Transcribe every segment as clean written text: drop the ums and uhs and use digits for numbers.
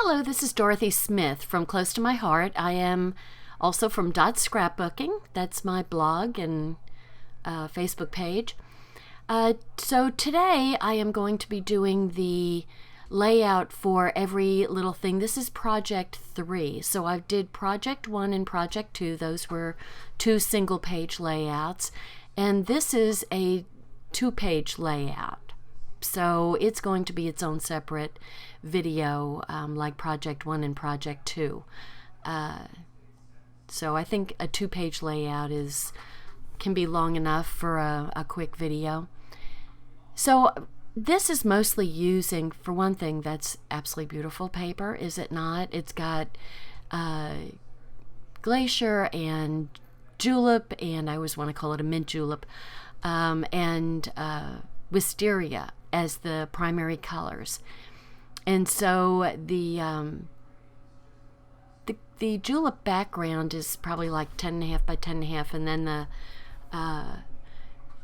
Hello, this is Dorothy Smith from Close to My Heart. I am also from Scrapbooking. That's my blog and Facebook page. So today I am going to be doing the layout for every little thing. This is Project 3. So I did Project 1 and Project 2. Those were 2 single-page layouts. And this is a 2-page layout. So it's going to be its own separate video, like Project 1 and Project 2. So I think a 2-page layout can be long enough for a quick video. So this is mostly using, for one thing, that's absolutely beautiful paper, is it not? It's got Glacier and Julep, and I always want to call it a mint julep, and Wisteria as the primary colors. And so the julep background is probably like 10.5 by 10.5, and then the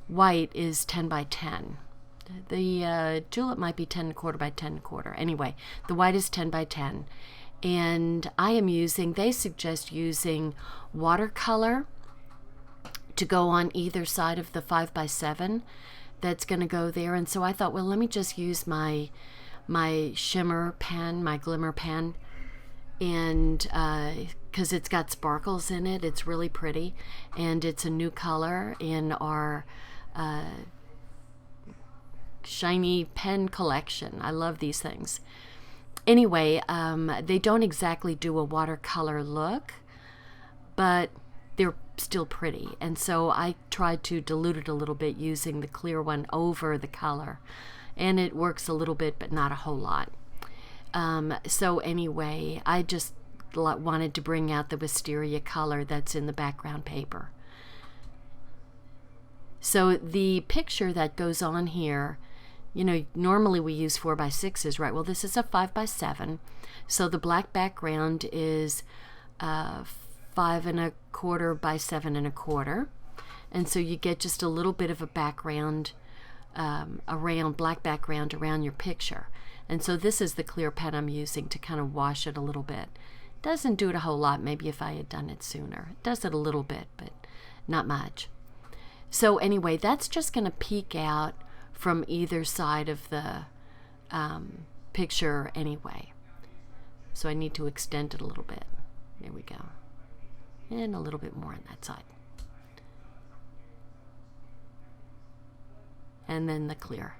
white is 10 by 10. The julep might be 10.25 by 10.25. Anyway, the white is 10 by 10. And they suggest using watercolor to go on either side of the 5 by 7 that's going to go there. And so I thought, well, let me just use my shimmer pen, my glimmer pen, and because it's got sparkles in it, it's really pretty, and it's a new color in our shiny pen collection. I love these things. Anyway, they don't exactly do a watercolor look, but they're still pretty, and so I tried to dilute it a little bit using the clear one over the color, and it works a little bit but not a whole lot. So anyway, I just wanted to bring out the Wisteria color that's in the background paper. So the picture that goes on here, normally we use 4 by 6s, right? Well, this is a 5 by 7, so the black background is 5.25 by 7.25, and so you get just a little bit of a background, black background around your picture. And so this is the clear pen I'm using to kind of wash it a little bit. Doesn't do it a whole lot. Maybe if I had done it sooner. It does it a little bit, but not much. So anyway, that's just going to peek out from either side of the picture anyway. So I need to extend it a little bit. There we go. And a little bit more on that side. And then the clear.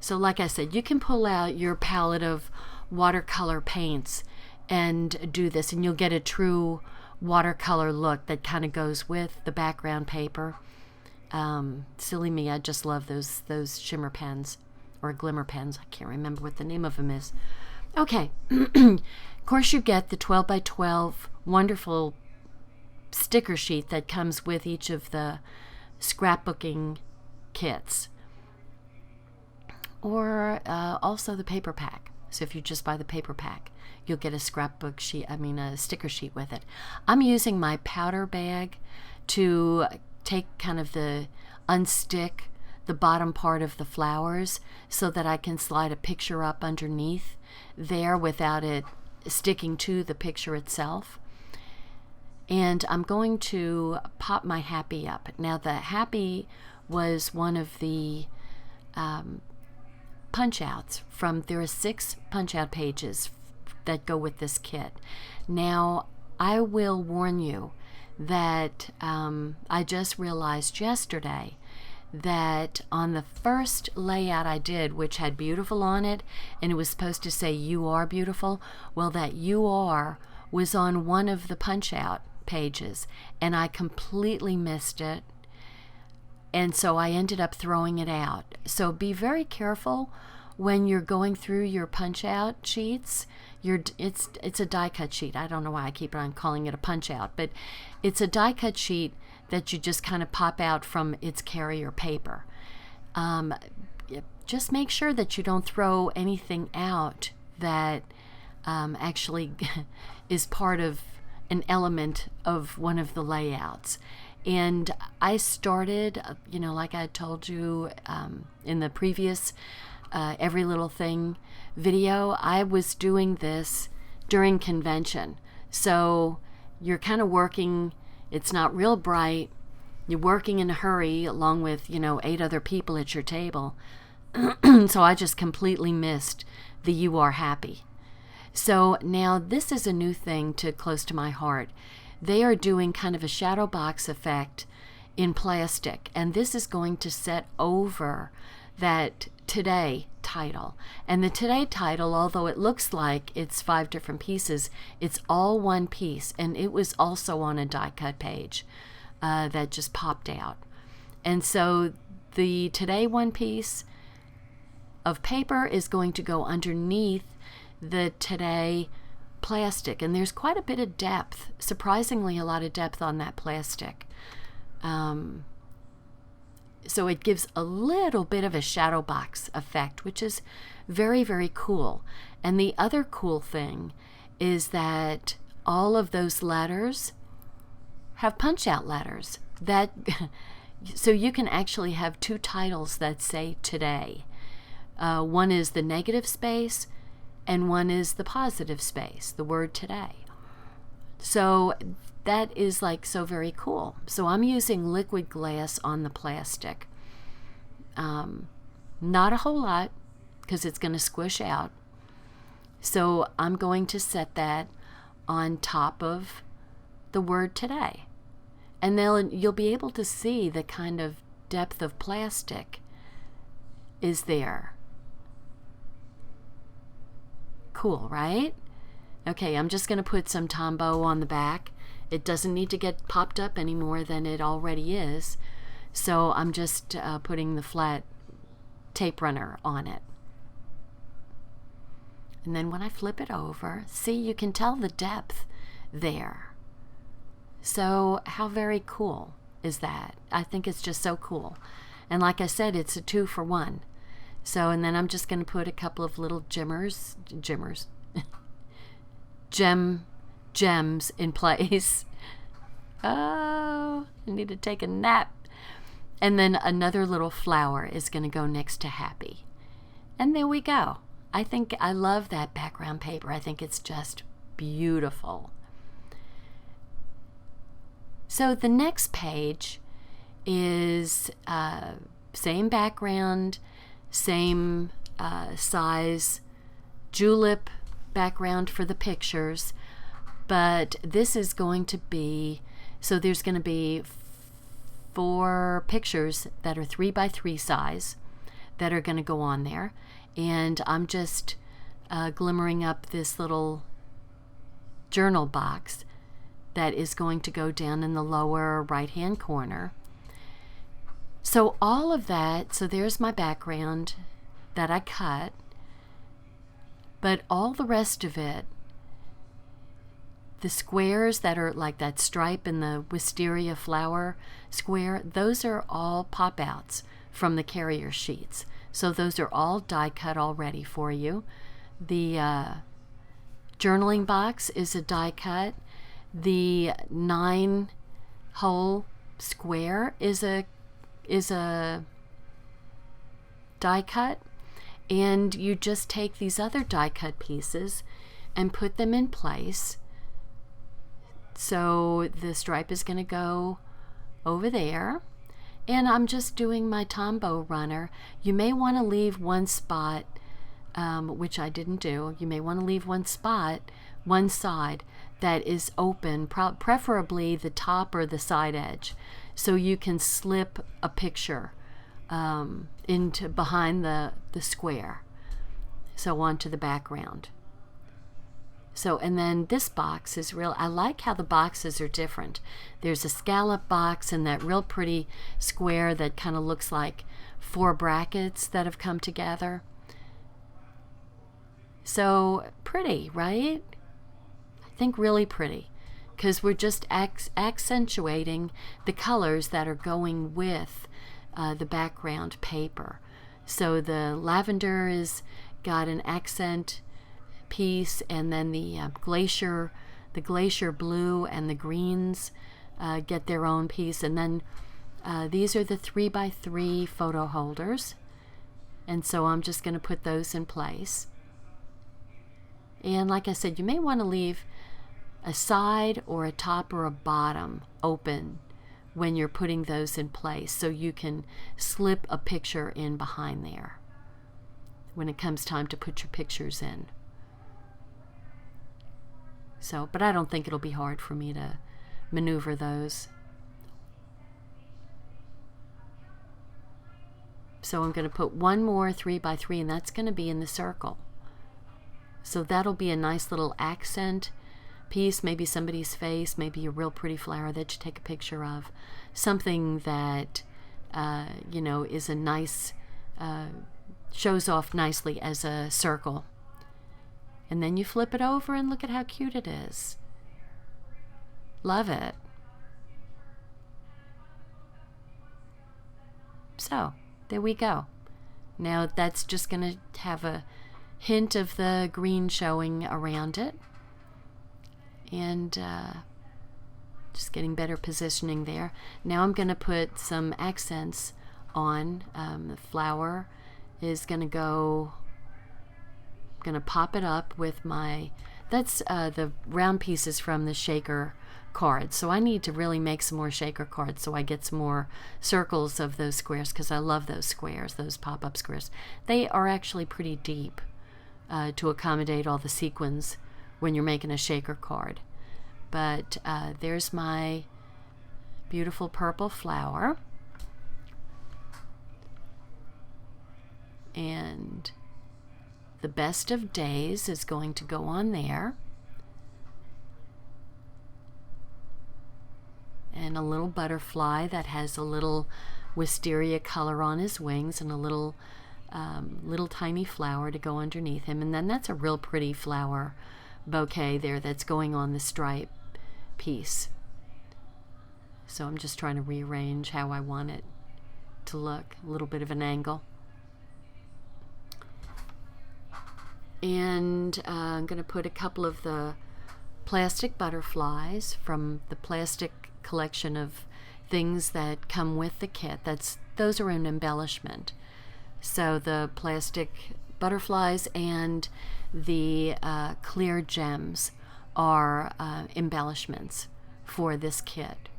So like I said, you can pull out your palette of watercolor paints and do this, and you'll get a true watercolor look that kind of goes with the background paper. Silly me, I just love those shimmer pens or glimmer pens. I can't remember what the name of them is. Okay. Of course, you get the 12 by 12 wonderful sticker sheet that comes with each of the scrapbooking kits, or also the paper pack. So if you just buy the paper pack, you'll get a sticker sheet with it. I'm using my powder bag to take kind of unstick the bottom part of the flowers so that I can slide a picture up underneath there without it sticking to the picture itself. And I'm going to pop my happy up. Now the happy was one of the punch outs there are 6 punch out pages that go with this kit. Now I will warn you that I just realized yesterday that on the first layout I did, which had beautiful on it, and it was supposed to say you are beautiful, well, that you are was on one of the punch out pages, and I completely missed it, and so I ended up throwing it out. So be very careful when you're going through your punch out sheets. It's a die cut sheet. I don't know why I keep on calling it a punch out, but it's a die cut sheet that you just kind of pop out from its carrier paper. Just make sure that you don't throw anything out that actually is part of an element of one of the layouts. And I started, like I told you in the previous Every Little Thing video, I was doing this during convention. So you're kind of working, it's not real bright, you're working in a hurry along with, 8 other people at your table. So I just completely missed the You Are Happy. So now this is a new thing close to my heart. They are doing kind of a shadow box effect in plastic, and this is going to set over that Today title. And the Today title, although it looks like it's 5 different pieces, it's all one piece, and it was also on a die cut page that just popped out. And so the Today one piece of paper is going to go underneath the Today plastic, and there's quite a bit of depth, surprisingly a lot of depth on that plastic. So it gives a little bit of a shadow box effect, which is very, very cool. And the other cool thing is that all of those letters have punch-out letters. So you can actually have 2 titles that say Today. One is the negative space, and one is the positive space, the word Today. So that is so very cool. So I'm using liquid glass on the plastic. Not a whole lot, because it's going to squish out. So I'm going to set that on top of the word Today. And then you'll be able to see the kind of depth of plastic is there. Cool, right? Okay, I'm just going to put some Tombow on the back. It doesn't need to get popped up any more than it already is. So I'm just putting the flat tape runner on it. And then when I flip it over, see, you can tell the depth there. So how very cool is that? I think it's just so cool. And like I said, it's a 2 for 1. So, and then I'm just going to put a couple of little gems in place. Oh, I need to take a nap. And then another little flower is going to go next to Happy. And there we go. I love that background paper. I think it's just beautiful. So the next page is same background, same size julep background for the pictures, but this is going to be, so there's going to be 4 pictures that are 3 by 3 size that are going to go on there, and I'm just glimmering up this little journal box that is going to go down in the lower right hand corner. So all of that, so there's my background that I cut, but all the rest of it, the squares that are like that stripe in the wisteria flower square, those are all pop-outs from the carrier sheets. So those are all die cut already for you. The journaling box is a die cut. The 9-hole square is a die cut, and you just take these other die cut pieces and put them in place. So the stripe is going to go over there, and I'm just doing my Tombow runner. You may want to leave one spot, which I didn't do. You may want to leave one spot, one side that is open, preferably the top or the side edge, so you can slip a picture into behind the square, so onto the background. So, and then this box is real, I like how the boxes are different. There's a scallop box and that real pretty square that kind of looks like 4 brackets that have come together. So pretty, right? I think really pretty, because we're just accentuating the colors that are going with the background paper. So the lavender is got an accent piece, and then the glacier blue and the greens get their own piece, and then these are the 3 by 3 photo holders, And so I'm just going to put those in place. And like I said, you may want to leave a side or a top or a bottom open when you're putting those in place, so you can slip a picture in behind there when it comes time to put your pictures in. So, but I don't think it'll be hard for me to maneuver those. So I'm going to put one more 3x3, and that's going to be in the circle. So that'll be a nice little accent piece, maybe somebody's face, maybe a real pretty flower that you take a picture of. Something that, you know, is a nice, shows off nicely as a circle. And then you flip it over and look at how cute it is. Love it. So, there we go. Now that's just going to have a hint of the green showing around it. And just getting better positioning there. Now I'm going to put some accents on. The flower is going to go, I'm going to pop it up with my, that's the round pieces from the shaker card. So I need to really make some more shaker cards so I get some more circles of those squares, because I love those squares, those pop-up squares. They are actually pretty deep to accommodate all the sequins when you're making a shaker card. But there's my beautiful purple flower. And the best of days is going to go on there. And a little butterfly that has a little wisteria color on his wings, and a little tiny flower to go underneath him. And then that's a real pretty flower bouquet there that's going on the stripe piece. So I'm just trying to rearrange how I want it to look, a little bit of an angle. And I'm going to put a couple of the plastic butterflies from the plastic collection of things that come with the kit. Those are an embellishment. So the plastic butterflies and the clear gems are embellishments for this kit.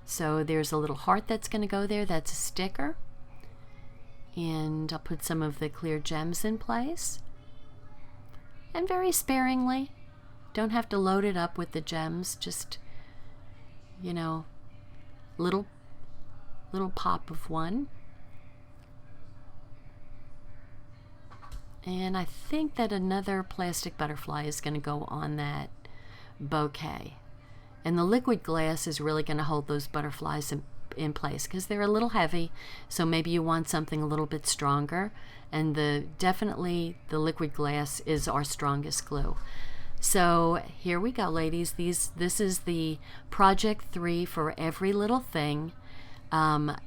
So there's a little heart that's going to go there. That's a sticker. And I'll put some of the clear gems in place. And very sparingly. Don't have to load it up with the gems. Just, you know, little pop of one. And I think that another plastic butterfly is going to go on that bouquet. And the liquid glass is really going to hold those butterflies in place, because they're a little heavy, so maybe you want something a little bit stronger. And definitely the liquid glass is our strongest glue. So here we go, ladies. This is the project 3 for every little thing.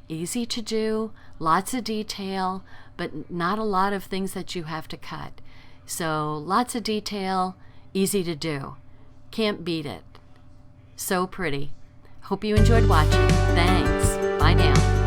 Easy to do, lots of detail, but not a lot of things that you have to cut. So lots of detail, easy to do. Can't beat it. So pretty. Hope you enjoyed watching. Thanks. Bye now.